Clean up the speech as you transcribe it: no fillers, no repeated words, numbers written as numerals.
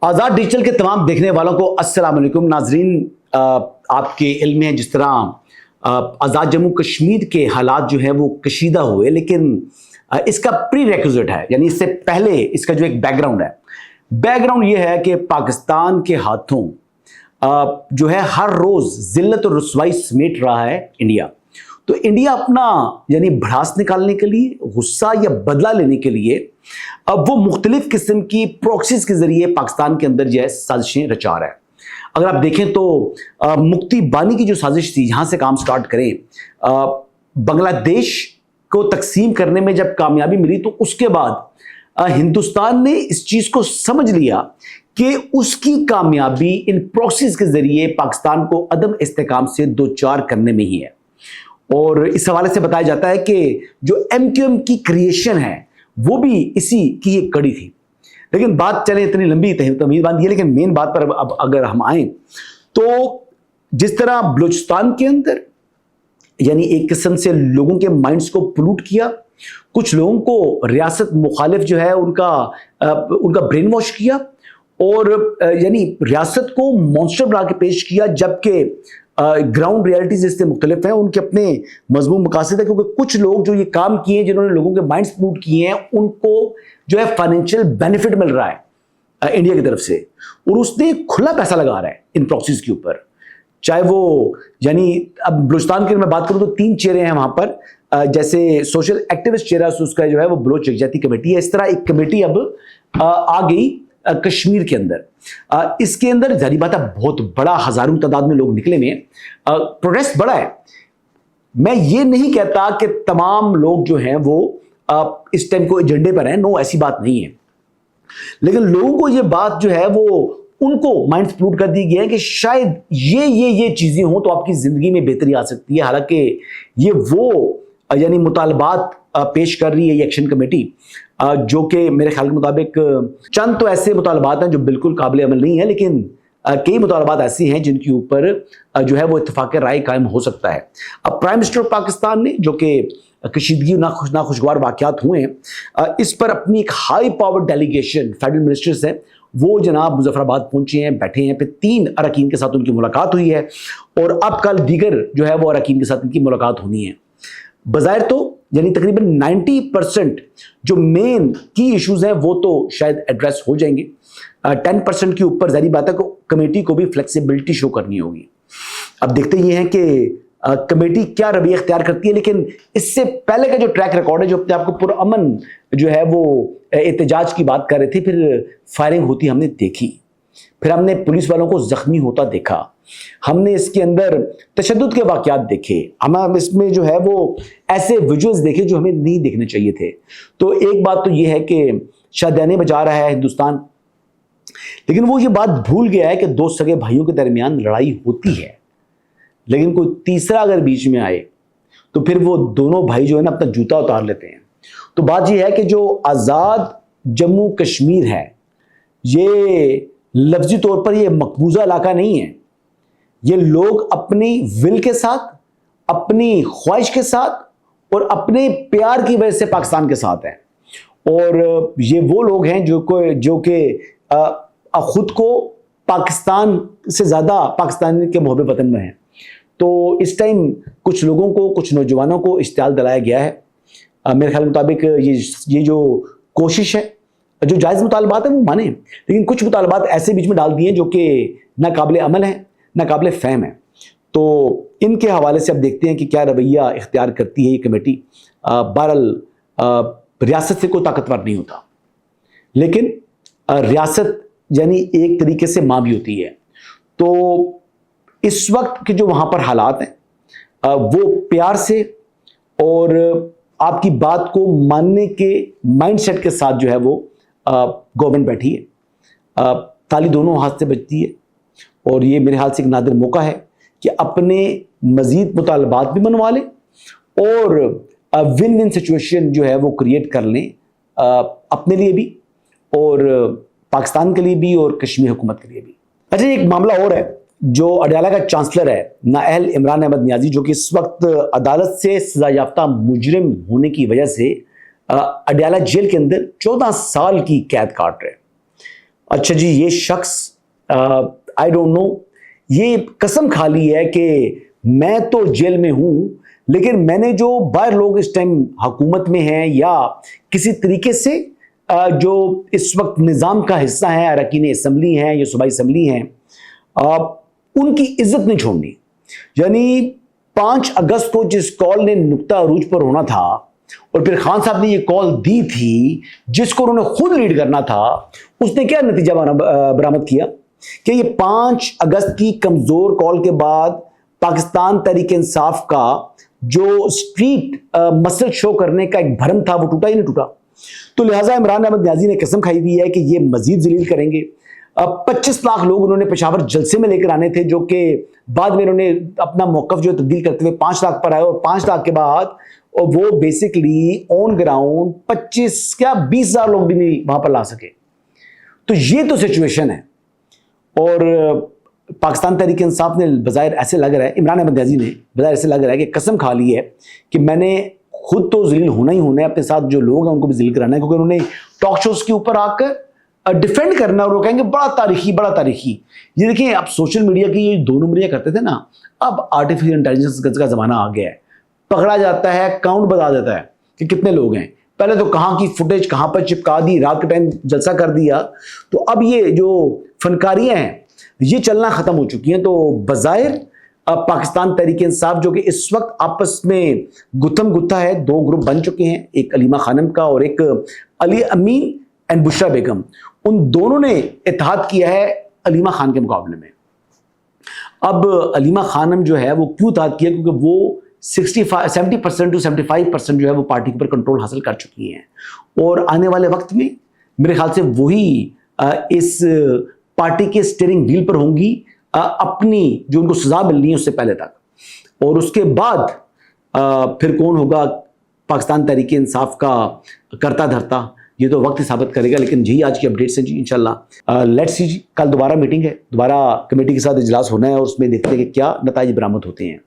آزاد digital کے تمام دیکھنے والوں کو السلام علیکم ناظرین. آپ کے علم میں جس طرح آزاد جموں کشمیر کے حالات جو ہیں وہ کشیدہ ہوئے، لیکن اس کا پری ریکوزٹ ہے، یعنی اس سے پہلے اس کا جو ایک بیک گراؤنڈ ہے. بیک گراؤنڈ یہ ہے کہ پاکستان کے ہاتھوں جو ہے ہر روز ذلت اور رسوائی سمیٹ رہا ہے انڈیا. تو انڈیا اپنا یعنی بھڑاس نکالنے کے لیے، غصہ یا بدلہ لینے کے لیے اب وہ مختلف قسم کی پروکسیز کے ذریعے پاکستان کے اندر جو ہے سازشیں رچا رہا ہے. اگر آپ دیکھیں تو مکتی بانی کی جو سازش تھی، یہاں سے کام سٹارٹ کریں، بنگلہ دیش کو تقسیم کرنے میں جب کامیابی ملی تو اس کے بعد ہندوستان نے اس چیز کو سمجھ لیا کہ اس کی کامیابی ان پروکسیز کے ذریعے پاکستان کو عدم استحکام سے دوچار کرنے میں ہی ہے. اور اس حوالے سے بتایا جاتا ہے کہ جو ایم کیو ایم کی کریشن ہے وہ بھی اسی کی ایک کڑی تھی. لیکن بات چلے اتنی لمبی تمہید باندھی ہے، لیکن مین بات پر اب اگر ہم آئیں تو جس طرح بلوچستان کے اندر یعنی ایک قسم سے لوگوں کے مائنڈز کو پلوٹ کیا، کچھ لوگوں کو ریاست مخالف جو ہے ان کا برین واش کیا، اور یعنی ریاست کو مونسٹر بنا کے پیش کیا، جبکہ گراؤنڈ ریالٹیز اس سے مختلف ہیں. ان کے اپنے مضمون مقاصد ہے، کیونکہ کچھ لوگ جو یہ کام کیے ہیں، جنہوں نے لوگوں کے مائنڈز پلوٹ کیے ہیں، ان کو جو ہے فائنینشیل بینیفٹ مل رہا ہے انڈیا کی طرف سے، اور اس نے کھلا پیسہ لگا رہا ہے ان پروکسیز کے اوپر. چاہے وہ یعنی اب بلوچستان کی میں بات کروں تو 3 چہرے ہیں وہاں پر، جیسے سوشل ایکٹیوسٹ چہرہ اس کا جو ہے وہ بلوچ یکجہتی کمیٹی ہے. اس طرح ایک کمیٹی اب آ گئی کشمیر کے اندر. اس کے اندر ظاہری بات ہے بہت بڑا ہزاروں تعداد میں لوگ نکلے میں، پروٹیسٹ بڑا ہے. میں یہ نہیں کہتا کہ تمام لوگ جو ہیں وہ اس ٹائم کو ایجنڈے پر ہیں، نو، ایسی بات نہیں ہے. لیکن لوگوں کو یہ بات جو ہے وہ ان کو مائنڈ پلوٹ کر دی گئی ہے کہ شاید یہ چیزیں ہوں تو آپ کی زندگی میں بہتری آ سکتی ہے. حالانکہ یہ وہ یعنی مطالبات پیش کر رہی ہے یہ ایکشن کمیٹی، جو کہ میرے خیال کے مطابق چند تو ایسے مطالبات ہیں جو بالکل قابل عمل نہیں ہیں، لیکن کئی مطالبات ایسی ہیں جن کے اوپر جو ہے وہ اتفاق رائے قائم ہو سکتا ہے. اب پرائم منسٹر پاکستان نے، جو کہ کشیدگی ناخوشگوار واقعات ہوئے ہیں، اس پر اپنی ایک high power delegation federal ministers ہیں، وہ جناب مظفر آباد پہنچے ہیں، بیٹھے ہیں، پھر 3 اراکین کے ساتھ ان کی ملاقات ہوئی ہے، اور اب کل دیگر جو ہے وہ اراکین کے ساتھ ان کی ملاقات ہونی ہے. بظاہر تو یعنی تقریباً 90% جو مین کی ایشوز ہیں وہ تو شاید ایڈریس ہو جائیں گے. 10% کے اوپر ظاہری بات ہے کہ کمیٹی کو بھی فلیکسیبلٹی شو کرنی ہوگی. اب دیکھتے یہ ہیں کہ کمیٹی کیا رویہ اختیار کرتی ہے. لیکن اس سے پہلے کا جو ٹریک ریکارڈ ہے، جو اپنے آپ کو پرامن جو ہے وہ احتجاج کی بات کر رہے تھے، پھر فائرنگ ہوتی ہم نے دیکھی، پھر ہم نے پولیس والوں کو زخمی ہوتا دیکھا، ہم نے اس کے اندر تشدد کے واقعات دیکھے، ہم اس میں جو ہے وہ ایسے ویژولز دیکھے جو ہمیں نہیں دیکھنے چاہیے تھے. تو ایک بات تو یہ ہے کہ شادیانے بجا رہا ہے ہندوستان، لیکن وہ یہ بات بھول گیا ہے کہ 2 سگے بھائیوں کے درمیان لڑائی ہوتی ہے، لیکن کوئی تیسرا اگر بیچ میں آئے تو پھر وہ دونوں بھائی جو ہے نا اپنا جوتا اتار لیتے ہیں. تو بات یہ ہے کہ جو آزاد جموں کشمیر ہے، یہ لفظی طور پر یہ مقبوضہ علاقہ نہیں ہے. یہ لوگ اپنی ول کے ساتھ، اپنی خواہش کے ساتھ اور اپنے پیار کی وجہ سے پاکستان کے ساتھ ہیں. اور یہ وہ لوگ ہیں جو کہ خود کو پاکستان سے زیادہ پاکستان کے محب وطن میں ہیں. تو اس ٹائم کچھ لوگوں کو، کچھ نوجوانوں کو اشتعال دلایا گیا ہے. میرے خیال مطابق یہ جو کوشش ہے، جو جائز مطالبات ہیں وہ مانیں، لیکن کچھ مطالبات ایسے بیچ میں ڈال دیے جو کہ نہ قابل عمل ہیں نہ قابل فہم ہے. تو ان کے حوالے سے اب دیکھتے ہیں کہ کیا رویہ اختیار کرتی ہے یہ کمیٹی. بہرحال ریاست سے کوئی طاقتور نہیں ہوتا، لیکن ریاست یعنی ایک طریقے سے ماں بھی ہوتی ہے. تو اس وقت کے جو وہاں پر حالات ہیں وہ پیار سے اور آپ کی بات کو ماننے کے مائنڈ سیٹ کے ساتھ جو ہے وہ گورنمنٹ بیٹھی ہے. تالی دونوں ہاتھ سے بجتی ہے، اور یہ میرے حال سے ایک نادر موقع ہے کہ اپنے مزید مطالبات بھی منوا لیں اور ون ون سچویشن جو ہے وہ کریٹ کر لیں، اپنے لیے بھی اور پاکستان کے لیے بھی اور کشمیر حکومت کے لیے بھی. اچھا، ایک معاملہ اور ہے جو اڈیالہ کا چانسلر ہے نااہل عمران احمد نیازی، جو کہ اس وقت عدالت سے سزا یافتہ مجرم ہونے کی وجہ سے اڈیالہ جیل کے اندر 14 سال کی قید کاٹ رہے. اچھا جی، یہ شخص آئی ڈونٹ نو، یہ قسم کھا لی ہے کہ میں تو جیل میں ہوں، لیکن میں نے جو باہر لوگ اس ٹائم حکومت میں ہیں یا کسی طریقے سے جو اس وقت نظام کا حصہ ہیں، اراکین اسمبلی ہیں یا صوبائی اسمبلی ہیں، ان کی عزت نہیں چھوڑنی. یعنی 5 اگست کو جس کال نے نقطہ عروج پر ہونا تھا اور پھر خان صاحب نے یہ کال دی تھی جس کو انہوں نے خود لیڈ کرنا تھا، اس نے کیا نتیجہ برآمد کیا کہ یہ 5 اگست کی کمزور کال کے بعد پاکستان تحریک انصاف کا جو اسٹریٹ مسل شو کرنے کا ایک بھرم تھا وہ ٹوٹا ہی نہیں ٹوٹا. تو لہٰذا عمران احمد نیازی نے قسم کھائی ہوئی ہے کہ یہ مزید ذلیل کریں گے. 25 لاکھ لوگ انہوں نے پشاور جلسے میں لے کر آنے تھے، جو کہ بعد میں انہوں نے اپنا موقف جو تبدیل کرتے ہوئے 5 لاکھ پر آئے، اور 5 لاکھ کے بعد وہ بیسکلی آن گراؤنڈ 20 ہزار لوگ بھی نہیں وہاں پر لا سکے. تو یہ تو سچویشن ہے. اور پاکستان تحریک انصاف نے بظاہر ایسے لگ رہا ہے، عمران احمد نیازی نے بظاہر ایسے لگ رہا ہے کہ قسم کھا لی ہے کہ میں نے خود تو ذلیل ہونا ہی ہونا ہے، اپنے ساتھ جو لوگ ہیں ان کو بھی ذلیل کرانا ہے، کیونکہ انہوں نے ٹاک شوز کے اوپر آ کر ڈیفینڈ کرنا، اور وہ کہیں گے بڑا تاریخی بڑا تاریخی. یہ دیکھیں اب سوشل میڈیا کی یہ 2 نمبریاں کرتے تھے نا، اب آرٹیفیشل انٹیلیجنس کا زمانہ آ گیا ہے. پکڑا جاتا ہے، کاؤنٹ بتا دیتا ہے کہ کتنے لوگ ہیں. پہلے تو کہاں کی فوٹیج کہاں پر چپکا دی، رات کے ٹائم جلسہ کر دیا. تو اب یہ جو فنکاریاں ہیں یہ چلنا ختم ہو چکی ہیں. تو بظاہر پاکستان تحریک انصاف جو کہ اس وقت آپس میں گتھم گتھا ہے، 2 گروپ بن چکے ہیں، ایک علیمہ خانم کا اور ایک علی امین اینڈ بشرا بیگم. ان دونوں نے اتحاد کیا ہے علیمہ خان کے مقابلے میں. اب علیمہ خانم جو ہے وہ کیوں اتحاد کیا؟ کیونکہ وہ 70% to 75% جو ہے وہ پارٹی کے اوپر کنٹرول حاصل کر چکی ہیں، اور آنے والے وقت میں میرے خیال سے وہی اس پارٹی کے سٹیئرنگ ویل پر ہوں گی اپنی جو ان کو سزا ملنی ہے اس سے پہلے تک. اور اس کے بعد پھر کون ہوگا پاکستان تحریک انصاف کا کرتا دھرتا، یہ تو وقت ہی ثابت کرے گا. لیکن یہی آج کی اپڈیٹس ہیں جی. انشاءاللہ لیٹس سی جی، کل دوبارہ میٹنگ ہے، دوبارہ کمیٹی کے ساتھ اجلاس ہونا ہے، اور اس میں دیکھتے ہیں کہ کیا نتائج برآمد ہوتے ہیں.